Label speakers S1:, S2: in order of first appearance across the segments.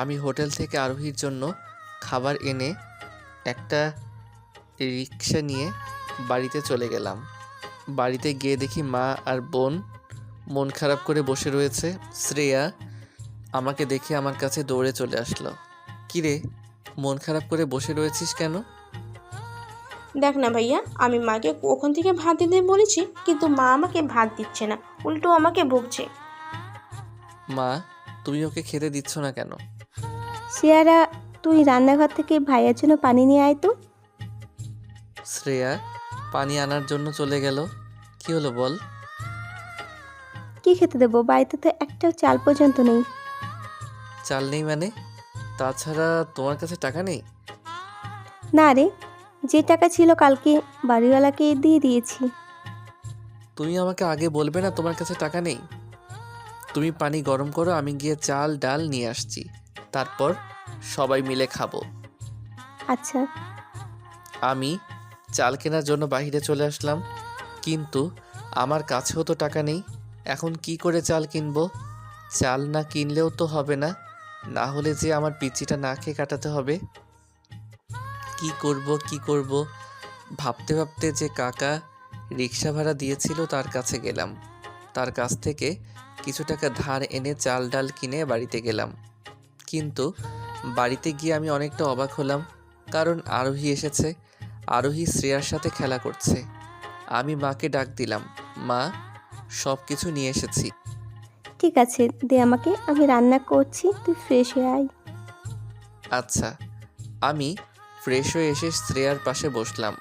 S1: আমি হোটেল থেকে আরোহীর জন্য খাবার এনে একটা রিক্সা নিয়ে বাড়িতে চলে গেলাম। বাড়িতে গিয়ে দেখি মা আর বোন মন খারাপ করে বসে রয়েছে। শ্রেয়া আমাকে দেখে আমার কাছে দৌড়ে চলে আসলো। কিরে, মন খারাপ করে বসে রয়েছিস কেন?
S2: দেখ না ভাইয়া, আমি মাকে কখন থেকে ভাত দিতে বলেছি, কিন্তু মা আমাকে ভাত দিচ্ছে না, উল্টো আমাকে বকছে।
S1: মা, তুমি ওকে খেতে দিচ্ছ না কেন?
S3: শ্রেয়ারা, তুই রান্নাঘর থেকে ভাইয়ের জন্য পানি নিয়ে আয় তো।
S1: শ্রেয়া পানি আনার জন্য চলে গেল। কি হলো বল?
S3: কি খেতে দেবো? বাড়িতে তো একটাও চাল পর্যন্ত নেই।
S1: চাল নেই মানে? তাছাড়া তোমার কাছে টাকা নেই?
S3: না রে, যে টাকা ছিল কালকে বাড়িওয়ালাকে দিয়ে দিয়েছি।
S1: তুমি আমাকে আগে বলবে না তোমার কাছে টাকা নেই? তুমি পানি গরম করো, আমি গিয়ে চাল ডাল নিয়ে আসছি, তারপর সবাই মিলে খাবো।
S3: আচ্ছা।
S1: আমি চাল কেনার জন্য বাইরে চলে আসলাম, কিন্তু আমার কাছেও তো টাকা নেই। এখন কি করে চাল কিনবো? চাল না কিনলেও তো হবে না, না হলে যে আমার পিচিটা না খেয়ে কাটাতে হবে। কি করব ভাবতে ভাবতে যে কাকা রিক্সা ভাড়া দিয়েছিল তার কাছে গেলাম। তার কাছ থেকে কিছু টাকা ধার এনে চাল ডাল কিনে বাড়িতে গেলাম। কিন্তু বাড়িতে গিয়ে আমি অনেকটা অবাক হলাম, কারণ আরোহী এসেছে। আরোহী শ্রেয়ার সাথে খেলা করছে। আমি মাকে ডাক দিলাম, মা, সব কিছু নিয়ে এসেছি।
S3: ঠিক আছে, দে আমাকে, আমি রান্না করছি, তুই ফ্রেশ হয়ে আয়।
S1: আচ্ছা। আমি ফ্রেশ হয়ে এসে শ্রেয়ার পাশে বসলাম।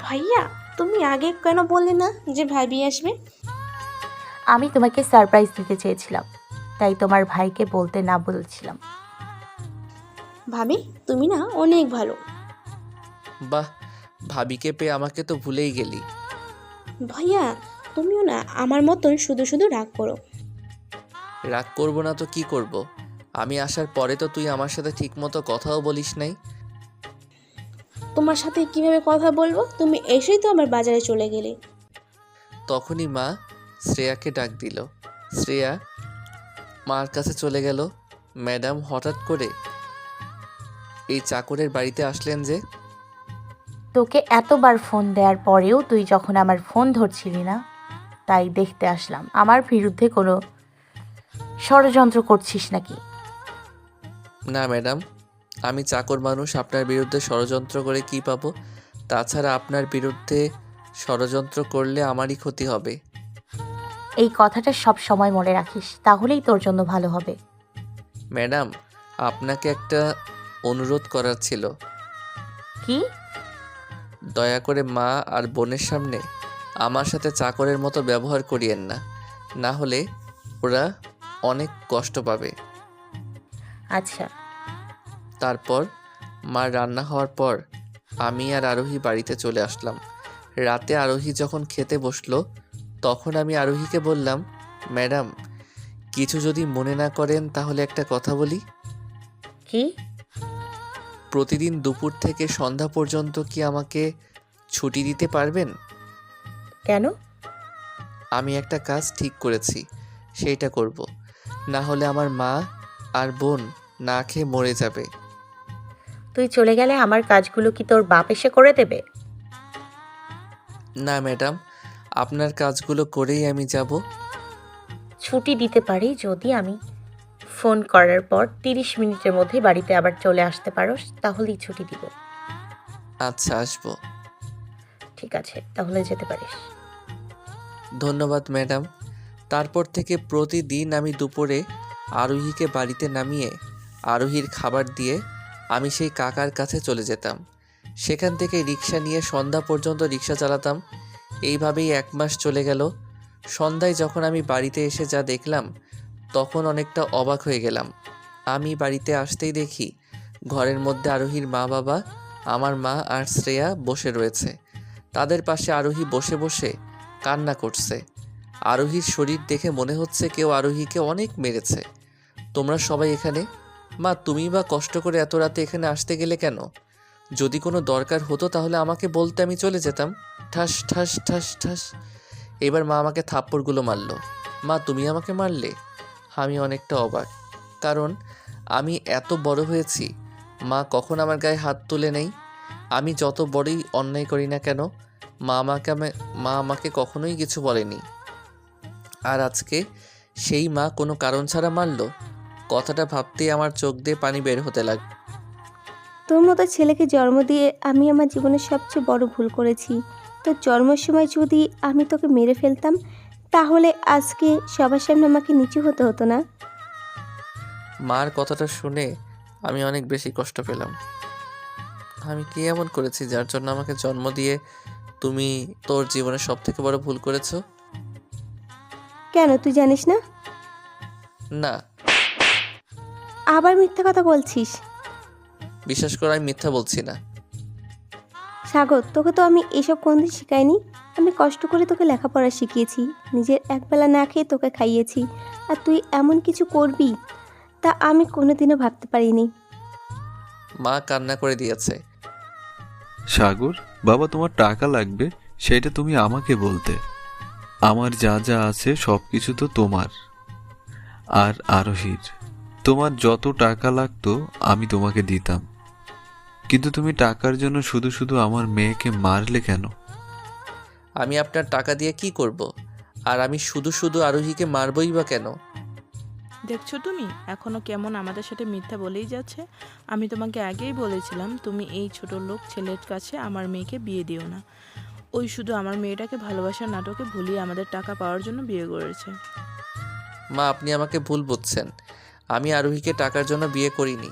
S2: ভাইয়া, তুমি আগে কেন বললে না যে ভাবি আসবে?
S4: আমি তোমাকে সারপ্রাইজ দিতে চেয়েছিলাম, তাই তোমার ভাইকে বলতে না বলছিলাম।
S2: ভাবি, তুমি না অনেক ভালো।
S1: বাহ, ভাবিকে পেয়ে আমাকে তো ভুলেই গেলি।
S2: ভাইয়া, তুমিও না আমার মতন শুধু শুধু রাগ করো।
S1: রাগ করবো না তো কি করব? আমি আসার পরে তো তুই আমার সাথে ঠিকমতো কথাও বলিস নাই।
S2: তোমার সাথে কিভাবে কথা বলবো? তুমি এসেই তো আমার বাজারে চলে গেলে।
S1: তখনই মা শ্রেয়াকে ডাক দিল। শ্রেয়া মার কাছে চলে গেল। ম্যাডাম, হঠাৎ করে এই চাকরের বাড়িতে আসলেন যে?
S4: তোকে এতবার ফোন দেওয়ার পরেও তুই যখন আমার ফোন ধরছিলি না, তাই দেখতে আসলাম আমার বিরুদ্ধে কোনো ষড়যন্ত্র করছিস নাকি।
S1: না ম্যাডাম, আমি চাকর মানুষ, আপনার বিরুদ্ধে ষড়যন্ত্র করে কি পাবো? তাছাড়া আপনার বিরুদ্ধে ষড়যন্ত্র করলে আমারই ক্ষতি হবে।
S4: এই কথাটা সব সময় মনে রাখিস, তাহলেই তোর জন্য ভালো হবে।
S1: ম্যাডাম, আপনাকে একটা অনুরোধ করার ছিল।
S4: কি?
S1: দয়া করে মা আর বোনের সামনে আমার সাথে চাকরের মতো ব্যবহার করিয়েন না, না হলে ওরা অনেক কষ্ট পাবে।
S4: আচ্ছা।
S1: তারপর মার রান্না হওয়ার পর আমি আর আরোহী বাড়িতে চলে আসলাম। রাতে আরোহী যখন খেতে বসলো, তখন আমি আরোহীকে বললাম, ম্যাডাম, কিছু যদি মনে না করেন তাহলে একটা কথা বলি।
S4: কি?
S1: প্রতিদিন দুপুর থেকে সন্ধ্যা পর্যন্ত কি আমাকে ছুটি দিতে পারবেন?
S4: কেন?
S1: আমি একটা কাজ ঠিক করেছি, সেইটা করব। না হলে আমার মা আর বোন না খেয়ে মরে যাবে।
S4: তুই চলে গেলে আমার কাজগুলো কি তোর বাপ এসে করে দেবে?
S1: না ম্যাডাম, আপনার কাজগুলো করেই আমি যাব।
S4: ছুটি দিতে পারি যদি আমি ফোন করার পর 30 মিনিটের মধ্যে বাড়িতে আবার চলে আসতে পারোস, তাহলেই ছুটি দিব।
S1: আচ্ছা, আসবো।
S4: ঠিক আছে, তাহলে যেতে পারিস।
S1: ধন্যবাদ ম্যাডাম। তারপর থেকে প্রতিদিন আমি দুপুরে আরোহীকে বাড়িতে নামিয়ে আরোহীর খাবার দিয়ে আমি সেই কাকার কাছে চলে যেতাম। সেখান থেকে রিক্সা নিয়ে সন্ধ্যা পর্যন্ত রিক্সা চালাতাম। এইভাবেই 1 মাস চলে গেল। সন্ধ্যায় যখন আমি বাড়িতে এসে যা দেখলাম, তখন অনেকটা অবাক হয়ে গেলাম। আমি বাড়িতে আসতেই দেখি ঘরের মধ্যে আরোহীর মা বাবা, আমার মা আর শ্রেয়া বসে রয়েছে। তাদের পাশে আরোহী বসে বসে কান্না করছে। আরোহীর শরীর দেখে মনে হচ্ছে কেউ আরোহীকে অনেক মেরেছে। তোমরা সবাই এখানে? মা, তুমি বা কষ্ট করে এত রাতে এখানে আসতে গেলে কেন? যদি কোনো দরকার হতো তাহলে আমাকে বলতে, আমি চলে যেতাম। ঠাস ঠাস ঠাস ঠাস। এবার মা আমাকে থাপ্পড়গুলো মারলো। মা, তুমি আমাকে মারলে? আমি অনেকটা অবাক, কারণ আমি এত বড় হয়েছি, মা কখন আমার গায়ে হাত তুলে নেই। আমি যত বড়ই অন্যায় করি না কেন, মা আমাকে কখনোই কিছু বলেনি। আর আজকে সেই মা কোনো কারণ ছাড়া মারলো। কথাটা ভাবতেই আমার চোখ দিয়ে পানি বের হতে লাগলো।
S3: তোর মতো ছেলেকে জন্ম দিয়ে আমি আমার জীবনের সবচেয়ে বড় ভুল করেছি। তোর জন্মের সময় যদি আমি তোকে মেরে ফেলতাম, তাহলে আজকে সবার সামনে আমাকে নিচু হতে হতো না।
S1: মার কথাটা শুনে আমি অনেক বেশি কষ্ট পেলাম। আমি কি এমন করেছি যার জন্য আমাকে জন্ম দিয়ে তুমি তোর জীবনের সবথেকে বড় ভুল করেছো?
S3: কেন, তুই জানিস না?
S1: না।
S3: আবার মিথ্যা কথা বলছিস।
S1: বিশ্বাস করো, আমি মিথ্যা বলছি না।
S3: সাগর, তোকে তো আমি এসব কোনদিন শেখাইনি। আমি কষ্ট করে তোকে লেখাপড়া শিখিয়েছি, নিজের একবেলা না খেয়ে তোকে খাইয়েছি, আর তুই এমন কিছু করবি তা আমি কোনোদিনও ভাবতে পারিনি।
S1: মা কান্না করে দিয়েছে।
S5: সাগর, বাবা তোমার টাকা লাগবে সেটা তুমি আমাকে বলতে। আমার যা যা আছে সব কিছু তো তোমার আর আরোহীর। তোমার যত টাকা লাগতো আমি তোমাকে দিতাম, কিন্তু তুমি টাকার জন্য শুধু শুধু আমার মেয়েকে মারলে কেন?
S1: আমি আপনার টাকা দিয়ে কি করব? আর আমি শুধু শুধু আরোহীকে মারবই বা কেন?
S6: দেখছো তুমি এখনো কেমন আমাদের সাথে মিথ্যা বলেই যাচ্ছে। আমি তোমাকে আগেই বলেছিলাম তুমি এই ছোট লোক ছেলের কাছে আমার মেয়েকে বিয়ে দিও না। ওই শুধু আমার মেয়েটাকে ভালোবাসার নাটকে ভুলিয়ে আমাদের টাকা পাওয়ার জন্য বিয়ে করেছে।
S1: মা, আপনি আমাকে ভুল বুঝছেন। আমি আরোহীকে টাকার জন্য বিয়ে করিনি।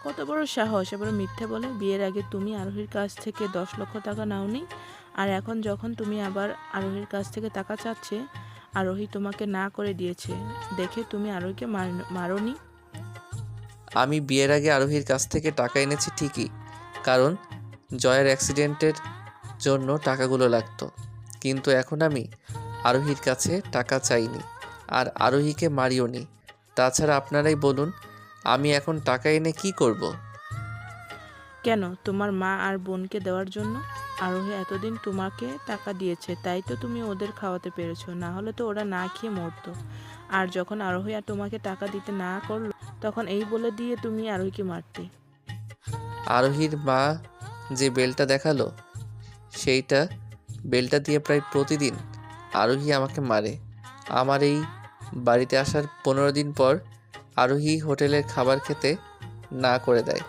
S6: কত বড় সাহস এবার মিথ্যে বলে! বিয়ের আগে তুমি আরোহীর কাছ থেকে 10 লক্ষ টাকা নাওনি, আর এখন যখন তুমি আবার আরোহীর কাছ থেকে টাকা চাচ্ছে, আরোহী তোমাকে না করে দিয়েছে দেখে তুমি আরোহীকে মারোনি।
S1: আমি বিয়ের আগে আরোহীর কাছ থেকে টাকা এনেছি ঠিকই, কারণ জয়ের অ্যাক্সিডেন্টের জন্য টাকাগুলো লাগতো। কিন্তু এখন আমি আরোহীর কাছে টাকা চাইনি, আর আরোহীকে মারিও নি। তাছাড়া আপনারাই বলুন, আমি এখন টাকা এনে কি করব?
S6: কেন, তোমার মা আর বোনকে দেওয়ার জন্য। আরোহী এতদিন তোমাকে টাকা দিয়েছে, তাই তো তুমি ওদের খাওয়াতে পেরেছো, না হলে তো ওরা না খেয়ে মরতো। আর যখন আরোহী আর তোমাকে টাকা দিতে না করলো, তখন এই বলে দিয়ে তুমি আরোহীকে মারতে।
S1: আরোহীর মা যে বেলটা দেখালো, সেইটা বেলটা দিয়ে প্রায় প্রতিদিন আরোহী আমাকে মারে। আমার এই বাড়িতে আসার 15 দিন পর আরোহী হোটেলের খাবার খেতে না করে দেয়,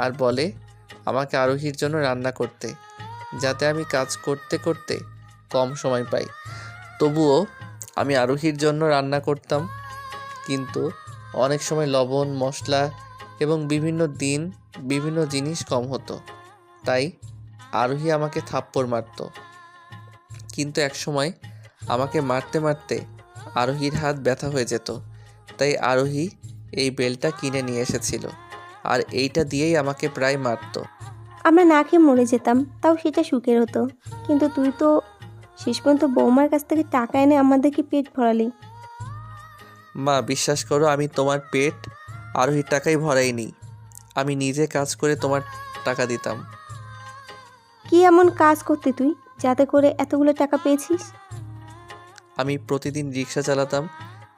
S1: আর বলে আমাকে আরোহীর জন্য রান্না করতে, যাতে আমি কাজ করতে করতে কম সময় পাই। তবুও আমি আরোহীর জন্য রান্না করতাম, কিন্তু অনেক সময় লবণ, মশলা এবং বিভিন্ন জিনিস কম হতো, তাই আরোহী আমাকে থাপ্পড় মারতো। কিন্তু এক সময় আমাকে মারতে মারতে আরোহীর হাত ব্যথা হয়ে যেত, তাই আরোহী এই বেলটা কিনে নিয়ে এসেছিল, আর এইটা দিয়েই আমাকে প্রায় মারতো।
S3: আমরা না খেয়ে মরে যেতাম, তাও সেটা সুখের হতো। কিন্তু তুই তো শেষ পর্যন্ত বৌমার কাছ থেকে টাকা এনে আমাদেরকে পেট ভরালি।
S1: মা, বিশ্বাস করো, আমি তোমার পেট আরোহীর টাকাই ভরাইনি। আমি নিজে কাজ করে তোমার টাকা দিতাম।
S3: কি এমন কাজ করতে তুই যাতে করে এতগুলো টাকা পেয়েছিস?
S1: আমি প্রতিদিন রিক্সা চালাতাম,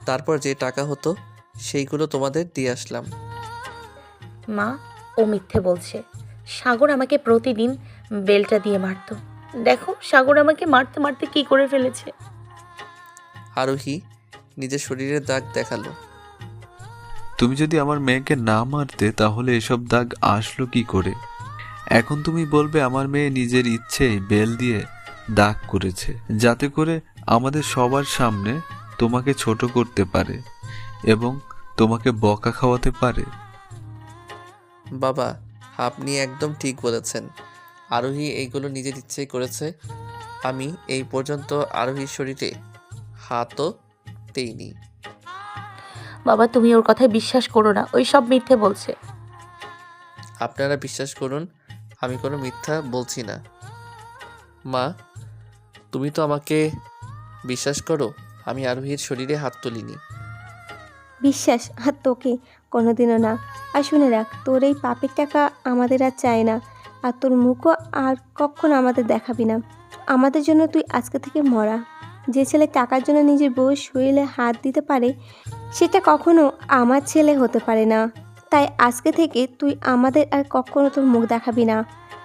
S1: তারপর যে টাকা হতো সেইগুলো তোমাদের দিয়ে আসলাম।
S4: মা, ও মিথ্যে বলছে। সাগর আমাকে প্রতিদিন বেলটা দিয়ে মারতো। দেখো সাগর আমাকে মারতে মারতে কি করে ফেলেছে।
S1: আরোহী নিজের শরীরের দাগ দেখালো।
S5: তুমি যদি আমার মেয়েকে না মারতে তাহলে এসব দাগ আসলো কি করে? এখন তুমি বলবে আমার মেয়ে নিজের ইচ্ছেই বেল দিয়ে দাগ করেছে, যাতে করে আমাদের সবার সামনে তোমাকে ছোট করতে পারে এবং তোমাকে বকা খাওয়াতে পারে।
S1: বাবা, আপনি একদম ঠিক বলেছেন। আরোহী এইগুলো নিজের ইচ্ছেই করেছে। আমি এই পর্যন্ত আরোহীর শরীরে হাতও দেইনি।
S4: বাবা, তুমি ওর কথায় বিশ্বাস করো না, ওই সব মিথ্যে বলছে।
S1: আপনারা বিশ্বাস করুন, আমি কোনো মিথ্যা বলছি না। মা, তুমি তো আমাকে বিশ্বাস করো, আমি আরোহীর শরীরে হাত তুলিনি।
S3: বিশ্বাস আর তোকে কোনোদিনও না। আর শুনে রাখ, তোর এই পাপের টাকা আমাদের আর চাই না, আর তোর মুখও আর কখনো আমাদের দেখাবি না। আমাদের জন্য তুই আজকে থেকে মরা। যে ছেলে টাকার জন্য নিজের বউয়ের শরীরে হাত দিতে পারে সেটা কখনো আমার ছেলে হতে পারে না। তাই আজকে থেকে তুই আমাদের আর কখনো তোর মুখ দেখাবি না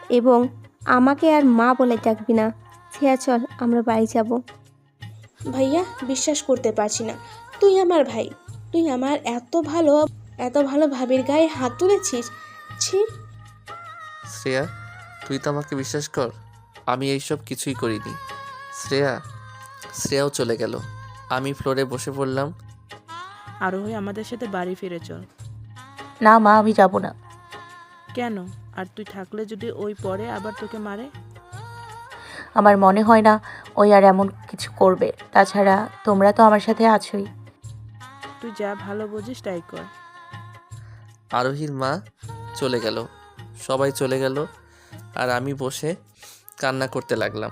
S3: এবং আমাকে আর মা বলে ডাকবি না। ছেয়া চল আমরা বাড়ি যাব।
S2: ভাইয়া বিশ্বাস করতে পারছি না, তুই আমার ভাই, তুই আমার এত ভালো ভাবির গায়ে হাত তুলেছিস। ছি।
S1: শ্রেয়া, তুই তো আমাকে বিশ্বাস কর, আমি এইসব কিছুই করিনি। শ্রেয়াও চলে গেল। আমি ফ্লোরে বসে পড়লাম।
S6: আরোহী আমাদের সাথে বাড়ি ফিরে চল।
S4: না মা, আমি যাব না।
S6: কেন? আর তুই থাকলে যদি ওই পরে আবার তোকে মারে?
S4: আমার মনে হয় না ওই আর এমন কিছু করবে। তাছাড়া তোমরা তো আমার সাথে আছোই।
S6: তুই যা ভালো বুঝিস তাই কর।
S1: আরোহীর মা চলে গেল, সবাই চলে গেল, আর আমি বসে কান্না করতে লাগলাম।